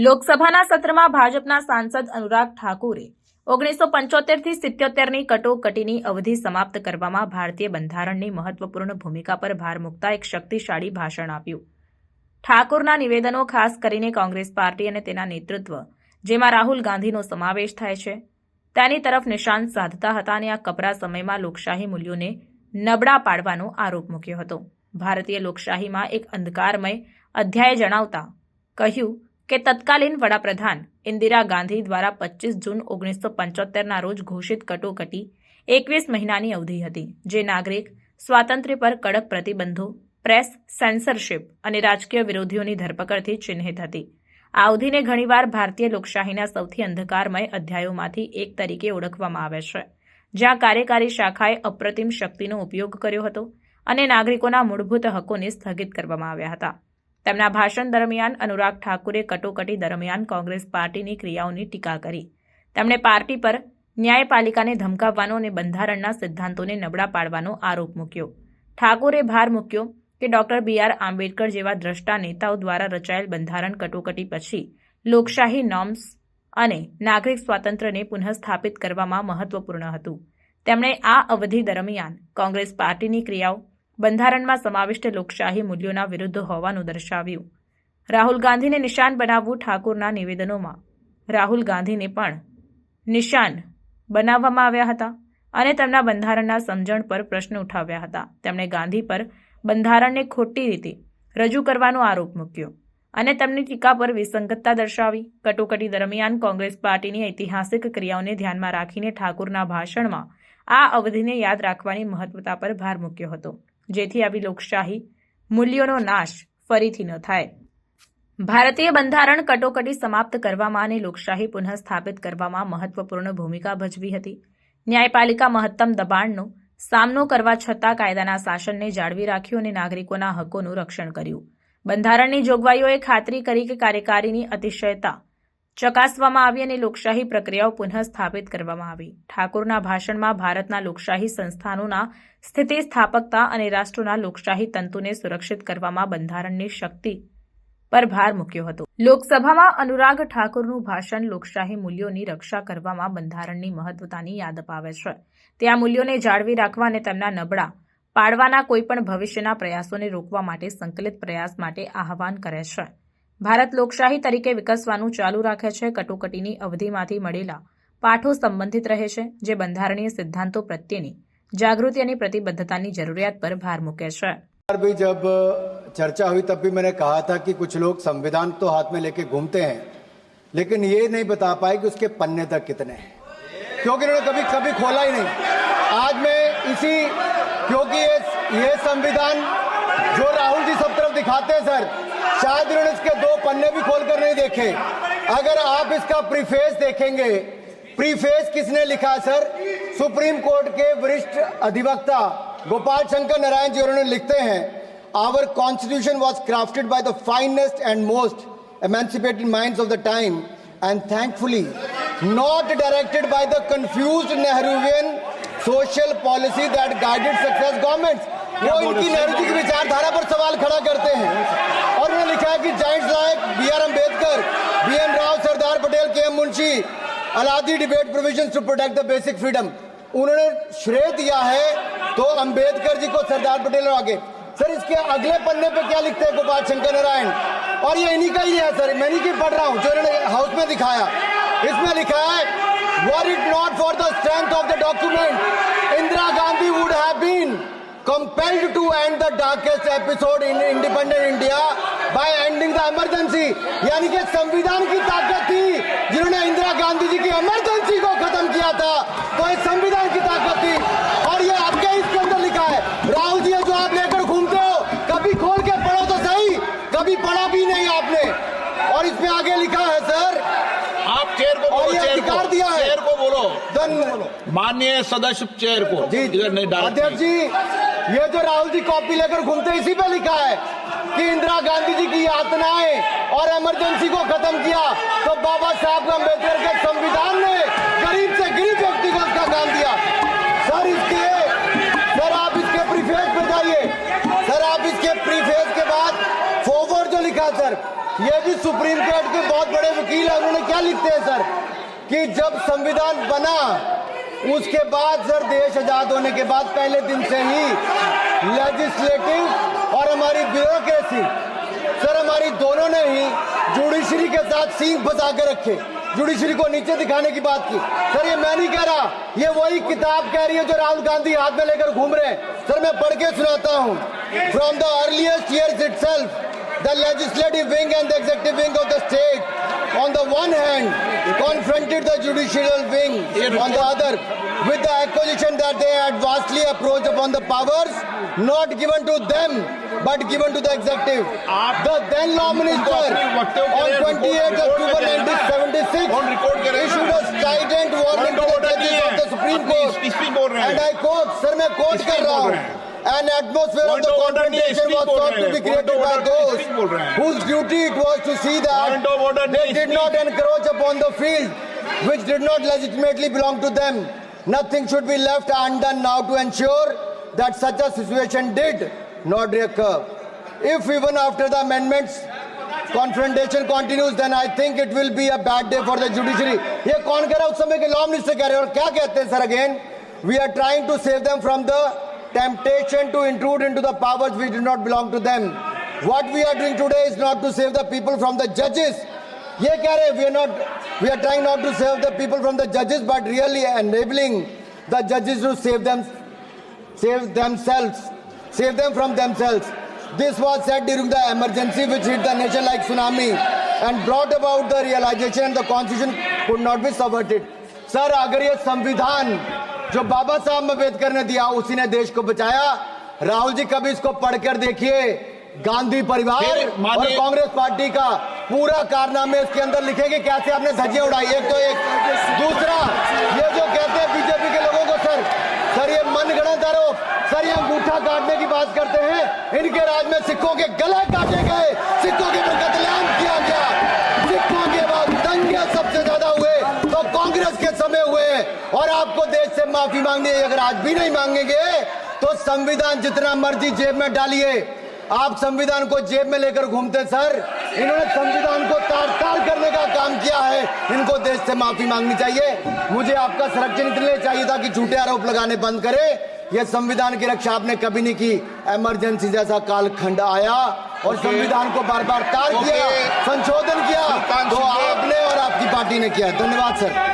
લોકસભાના સત્રમાં ભાજપના સાંસદ અનુરાગ ઠાકુરે 1975થી 77ની કટોકટીની અવધિ સમાપ્ત કરવામાં ભારતીય બંધારણની મહત્વપૂર્ણ ભૂમિકા પર ભાર મૂકતા એક શક્તિશાળી ભાષણ આપ્યું. ઠાકુરના નિવેદનો ખાસ કરીને કોંગ્રેસ પાર્ટી અને તેના નેતૃત્વ, જેમાં રાહુલ ગાંધીનો સમાવેશ થાય છે, તેની તરફ નિશાન સાધતા હતા અને આ કપરા સમયમાં લોકશાહી મૂલ્યોને નબળા પાડવાનો આરોપ મૂક્યો હતો. ભારતીય લોકશાહીમાં એક અંધકારમય અધ્યાય જણાવતા કહ્યું કે તત્કાલીન વડાપ્રધાન ઇન્દિરા ગાંધી દ્વારા 25 જૂન 1975ના રોજ ઘોષિત કટોકટી 21 મહિનાની અવધિ હતી, જે નાગરિક સ્વાતંત્ર્ય પર કડક પ્રતિબંધો, પ્રેસ સેન્સરશિપ અને રાજકીય વિરોધીઓની ધરપકડથી ચિહ્નિત હતી. આ અવધિને ઘણીવાર ભારતીય લોકશાહીના સૌથી અંધકારમય અધ્યાયોમાંથી એક તરીકે ઓળખવામાં આવે છે, જ્યાં કાર્યકારી શાખાએ અપ્રતિમ શક્તિનો ઉપયોગ કર્યો હતો અને નાગરિકોના મૂળભૂત હકોને સ્થગિત કરવામાં આવ્યા હતા. તેમના ભાષણ દરમિયાન અનુરાગ ઠાકુરે કટોકટી દરમિયાન કોંગ્રેસ પાર્ટીની ક્રિયાઓની ટીકા કરી. તેમણે પાર્ટી પર ન્યાયપાલિકાને ધમકાવવાનો અને બંધારણના સિદ્ધાંતોને નબળા પાડવાનો આરોપ મૂક્યો. ઠાકુરે ભાર મૂક્યો કે ડોક્ટર બી.આર. આંબેડકર જેવા દ્રષ્ટા નેતાઓ દ્વારા રચાયેલ બંધારણ કટોકટી પછી લોકશાહી નોર્મ્સ અને નાગરિક સ્વાતંત્ર્યને પુનઃસ્થાપિત કરવામાં મહત્વપૂર્ણ હતું. તેમણે આ અવધિ દરમિયાન કોંગ્રેસ પાર્ટીની ક્રિયાઓ બંધારણમાં સમાવિષ્ટ લોકશાહી મૂલ્યોના વિરુદ્ધ હોવાનું દર્શાવ્યું. રાહુલ ગાંધીને નિશાન બનાવવું. ઠાકુરના નિવેદનોમાં રાહુલ ગાંધીને પણ નિશાન બનાવવામાં આવ્યા હતા અને તેમના બંધારણના સમજણ પર પ્રશ્ન ઉઠાવ્યા હતા. તેમણે ગાંધી પર બંધારણને ખોટી રીતે રજૂ કરવાનો આરોપ મૂક્યો અને તેમની ટીકા પર વિસંગતતા દર્શાવી. કટોકટી દરમિયાન કોંગ્રેસ પાર્ટીની ઐતિહાસિક ક્રિયાઓને ધ્યાનમાં રાખીને ઠાકુરના ભાષણમાં આ અવધિને યાદ રાખવાની મહત્વતા પર ભાર મૂક્યો હતો, જેથી આવી લોકશાહી મૂલ્યોનો નાશ ફરીથી ન થાય. ભારતીય બંધારણ કટોકટી સમાપ્ત કરવામાં અને લોકશાહી પુનઃસ્થાપિત કરવામાં મહત્વપૂર્ણ ભૂમિકા ભજવી હતી. ન્યાયપાલિકા મહત્તમ દબાણનો સામનો કરવા છતાં કાયદાના શાસનને જાળવી રાખ્યું અને નાગરિકોના હકોનું રક્ષણ કર્યું. બંધારણની જોગવાઈઓએ ખાતરી કરી કે કાર્યકારીની અતિશયતા ચકાસવામાં આવી અને લોકશાહી પ્રક્રિયાઓ પુનઃસ્થાપિત કરવામાં આવી. ઠાકુરના ભાષણમાં ભારતના લોકશાહી સંસ્થાનોના સ્થિતિસ્થાપકતા અને રાષ્ટ્રના લોકશાહી તંતુને સુરક્ષિત કરવામાં બંધારણની શક્તિ પર ભાર મૂક્યો હતો. લોકસભામાં અનુરાગ ઠાકુરનું ભાષણ લોકશાહી મૂલ્યોની રક્ષા કરવામાં બંધારણની મહત્વતાની યાદ અપાવે છે. તે આ મૂલ્યોને જાળવી રાખવા અને તેમના નબળા પાડવાના કોઈપણ ભવિષ્યના પ્રયાસોને રોકવા માટે સંકલિત પ્રયાસ માટે આહવાન કરે છે. ભારત લોકશાહી તરીકે વિકસવાનું ચાલુ રાખે છે. કટોકટીની અવધિમાંથી મળેલા પાઠો સંબંધિત રહે છે, જે બંધારણીય સિદ્ધાંતો પ્રત્યેની जागृति અને प्रतिबद्धताની જરૂરિયાત પર ભાર મૂકે છે. भी जब चर्चा हुई तब भी मैंने कहा था कि कुछ लोग संविधान तो हाथ में लेके घूमते हैं, लेकिन ये नहीं बता पाए कि उसके पन्ने तक कितने हैं, क्योंकि इन्होंने कभी खोला ही नहीं. आज मैं इसी क्योंकि ये संविधान जो राहुल जी सब तरफ दिखाते हैं सर, शायद इन्होंने इसके 2 पन्ने भी खोलकर नहीं देखे. अगर आप इसका प्रीफेस देखेंगे, प्रीफेस किसने लिखा है सर? सुप्रीम कोर्ट के वरिष्ठ अधिवक्ता गोपाल शंकर नारायण जी उन्होंने लिखते हैं, our constitution was crafted by the finest and most emancipated minds of the time and thankfully not directed by the confused Nehruvian social policy that guided success governments. वो इनकी नेहरू जी की विचारधारा पर सवाल खड़ा करते हैं और उन्होंने लिखा है कि giants like B R. Ambedkar, B N. Rau, Sardar Patel, K M. Munshi Alladi debate provisions to protect the basic freedom. उन्होंने श्रेय दिया है तो अंबेडकर जी को, सरदार पटेल और आगे. सर इसके अगले पन्ने पे क्या लिखते हैं गोपाल शंकर नारायण, और ये इन्हीं का ही है सर, मैं इन्हीं की पढ़ रहा हूँ जो इन्होंने हाउस में दिखाया. इसमें लिखा है, were it not for the strength of the document, Indira Gandhi would have been compelled to end the darkest episode in independent India by ending the emergency. यानी कि संविधान की ताकत थी, जिन्होंने इंदिरा गांधी जी की इमरजेंसी को खत्म किया था, तो ये संविधान की ताकत थी. और ये आपके इसके अंदर लिखा है. राहुल जी जो आप लेकर घूमते हो, कभी खोल के पढ़ो तो सही, कभी पढ़ा भी नहीं आपने. और इसमें आगे लिखा है सर, आप चेयर को बोलो, अधिकार दिया है, चेयर को बोलो, माननीय सदस्य चेयर को. जी अध्यक्ष जी, ये जो राहुल जी कॉपी लेकर घूमते, इसी पे लिखा है कि इंदिरा गांधी जी की यातनाएं और इमरजेंसी को खत्म किया तो बाबा साहब अम्बेडकर के संविधान ने गरीब से गरीब व्यक्ति को उसका काम दिया. सर आप इसके प्रीफेस पे जाइए. सर आप इसके प्रीफेस के बाद फॉरवर्ड जो लिखा सर, ये भी सुप्रीम कोर्ट के बहुत बड़े वकील हैं, उन्होंने क्या लिखते हैं सर कि जब संविधान बना उसके बाद सर देश आजाद होने के बाद पहले दिन से ही लेजिस्लेटिव और हमारी ब्यूरोक्रेसी सर हमारी दोनों ने ही जुडिशरी के साथ सींग फंसा के रखे, जुडिशरी को नीचे दिखाने की बात की। सर ये मैं नहीं कह रहा, ये वही किताब कह रही है जो राहुल गांधी हाथ में लेकर घूम रहे हैं। सर मैं पढ़ के सुनाता हूँ। From the earliest years itself the legislative wing and the executive wing of the state on the one hand confronted the judicial wing on the other with the accusation that they had vastly approached upon the powers not given to them but given to the executive. The then law minister on 28th October 1976 issued a strident warning to the judges of the Supreme Court and I quote, sir मैं quote कर रहा हूँ, an atmosphere of the confrontation was thought to be created by those whose duty it was to see that they did not encroach upon the field which did not legitimately belong to them. Nothing should be left undone now to ensure that such a situation did not recur. If even after the amendments confrontation continues, then I think it will be a bad day for the judiciary. ये कौन कह रहा है? उस समय के law minister कह रहे हैं। और क्या कहते हैं sir? Again we are trying to save them from the temptation to intrude into the powers which do not belong to them. What we are doing today is not to save the people from the judges. ये कह रहे हैं we are trying not to save the people from the judges but really enabling the judges to save them from themselves. This was said during the emergency which hit the nation like tsunami and brought about the realization and the constitution could not be subverted. Sir, अगर ये संविधान जो बाबा साहब अम्बेडकर ने दिया उसी ने देश को बचाया। राहुल जी कभी इसको पढ़कर देखिए, गांधी परिवार और कांग्रेस पार्टी का पूरा कारनामे इसके अंदर लिखेंगे, कैसे आपने धज्जियां उड़ाई। एक तो एक दूसरा ये जो कहते हैं बीजेपी के लोगों को सर ये मनगढ़ंत आरोप, सर ये अंगूठा काटने की बात करते हैं। इनके राज में सिखों के गले काटे गए, सिखों के ऊपर कत्लेआम किया गया, सिखों के बाद दंगे सबसे ज्यादा हुए तो कांग्रेस के समय हुए। और आपको देश से माफी मांगनी है, अगर आज भी नहीं मांगेंगे तो संविधान जितना मर्जी जेब में डालिए। आप संविधान को जेब में लेकर घूमते सर, इन्होंने संविधान को तार-तार करने का काम किया है। इनको देश से माफी मांगनी चाहिए। मुझे आपका संरक्षण इसलिए चाहिए था कि झूठे आरोप लगाने बंद करें। यह संविधान की रक्षा आपने कभी नहीं की। इमरजेंसी जैसा कालखंड आया और संविधान को बार बार तार किया, संशोधन किया, तो आपने और आपकी पार्टी ने किया। धन्यवाद सर।